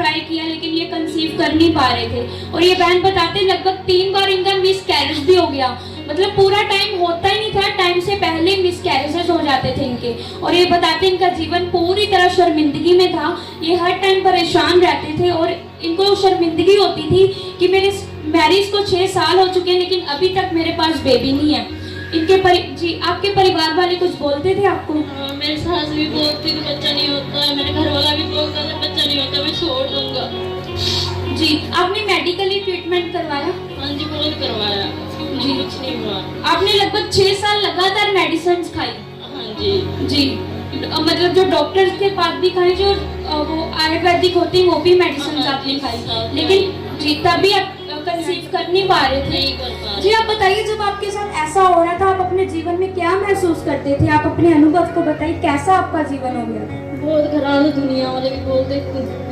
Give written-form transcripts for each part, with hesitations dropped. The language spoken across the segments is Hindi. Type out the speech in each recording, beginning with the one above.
ट्राई किया लेकिन ये कंसीव कर नहीं पा रहे थे। और ये बहन बताते लगभग 3 बार इनका मिस कैरेज भी हो गया, मतलब पूरा टाइम होता ही नहीं था, टाइम से पहले मिस कैरेजेस हो जाते थे इनके। और ये बताते इनका जीवन पूरी तरह शर्मिंदगी में था, ये हर टाइम परेशान रहते थे और इनको शर्मिंदगी होती थी कि मेरे मैरिज को 6 साल हो चुके हैं लेकिन अभी तक मेरे पास बेबी नहीं है। इनके जी आपके परिवार वाले कुछ बोलते थे आपको? मेरी सास भी बोलती थी बच्चा नहीं होता है, मेरे घर वाला भी बोलता था बच्चा नहीं होता, मैं छोड़ दूंगा। जी आपने मेडिकली ट्रीटमेंट करवाया? हाँ जी बहुत करवाया जी, कुछ नहीं हुआ। आपने लगभग 6 साल लगातार मेडिसिन खाई? हाँ जी जी मतलब जो डॉक्टर्स के पास भी खाई, जो वो आयुर्वेदिक होती वो भी मेडिसिन आपने खाई, लेकिन जी तभी आप कंसीव कर नहीं पा रहे थे। नहीं कर पा रहे। जी आप बताइए जब आपके साथ ऐसा हो रहा था आप अपने जीवन में क्या महसूस करते थे? आप अपने अनुभव को बताइए, कैसा आपका जीवन हो गया? बहुत खराब है, दुनिया वाले भी बोलते,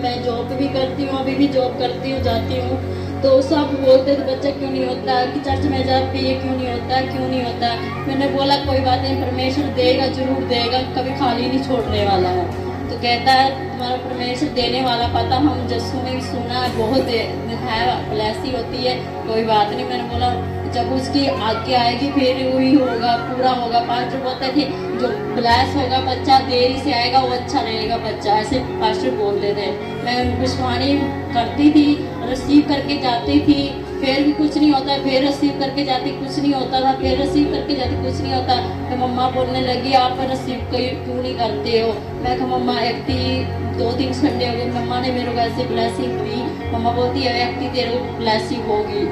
मैं जॉब भी करती हूँ, अभी भी जॉब करती हूँ, जाती हूँ, तो सब बोलते थे बच्चा क्यों नहीं होता, कि चर्च में जाती है क्यों नहीं होता, क्यों नहीं होता। मैंने बोला कोई बात नहीं, परमेश्वर देगा, जरूर देगा, कभी खाली नहीं छोड़ने वाला है। तो कहता है तुम्हारा परमेश्वर देने वाला, पता हम जस्सू में भी सुना है, बहुत है ब्लेसी होती है, कोई बात नहीं। मैंने बोला जब उसकी आज्ञा आएगी फिर वही होगा, पूरा होगा। पास्टर बोलता है कि जो ब्लेस होगा बच्चा देरी से आएगा वो अच्छा रहेगा बच्चा, ऐसे पास्टर बोलते थे। मैं विश्वानी करती थी, रिसीव करके जाती थी, फिर भी कुछ नहीं होता, फिर रिसीव करके जाती कुछ नहीं होता था, फिर रिसीव करके जाती कुछ नहीं होता। तो मम्मा बोलने लगी आप रिसीव क्यों नहीं करते हो? मैं कहा मम्मा एक 2-3 संडे हो गए, मम्मा ने मेरे को ऐसे ब्लेसिंग दी। मम्मा बोलती है एक तेरे को ब्लेसिंग होगी।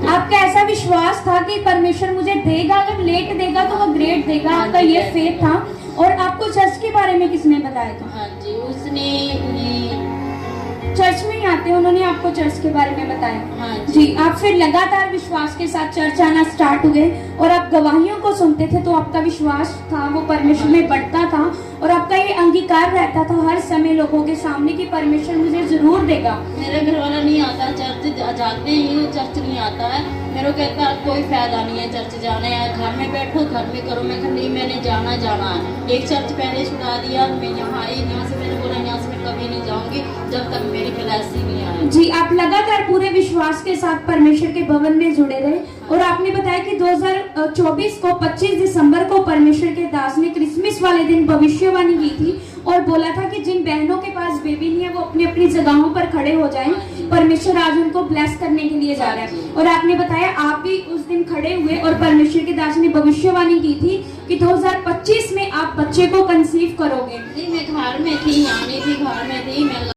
आपका ऐसा विश्वास था कि परमेश्वर मुझे देगा, अगर लेट देगा तो वो ग्रेट देगा, आपका ये फेथ था। और आपको चर्च के बारे में किसने बताया था? हाँ जी उसने चर्च में ही आते हैं, उन्होंने आपको चर्च के बारे में बताया? हाँ जी आप फिर लगातार विश्वास के साथ चर्च आना स्टार्ट हुए और आप गवाहियों को सुनते थे, तो आपका विश्वास था वो परमेश्वर में बढ़ता था और आपका ये अंगीकार रहता था हर समय लोगों के सामने कि परमेश्वर मुझे जरूर देगा। मेरे घर वाला नहीं आता चर्च, जाते ही चर्च नहीं आता है, मेरे को कहता है कोई फायदा नहीं है चर्च जाने, घर में बैठो घर में करो। मैं नहीं मैंने जाना है। एक चर्च पहले छुड़ा दिया, मैं यहाँ आई, यहाँ से मैंने बोला यहाँ से मैं कभी नहीं जाऊंगी जब तक मेरी ब्लेसिंग नहीं आए। जी आप लगातार पूरे विश्वास के साथ परमेश्वर के भवन में जुड़े रहे और आपने बताया कि 2024 को 25 दिसंबर को परमेश्वर के दास ने क्रिसमस वाले दिन भविष्यवाणी की थी और बोला था कि जिन बहनों के पास बेबी नहीं है वो अपनी अपनी जगहों पर खड़े हो जाएं, परमेश्वर आज उनको ब्लेस करने के लिए जा रहा है। और आपने बताया आप भी उस दिन खड़े हुए और परमेश्वर के दास ने भविष्यवाणी की थी कि 2025 में आप बच्चे को कंसीव करोगे। नहीं मैं घर में थी, यहाँ नहीं थी, घर में थी मैं।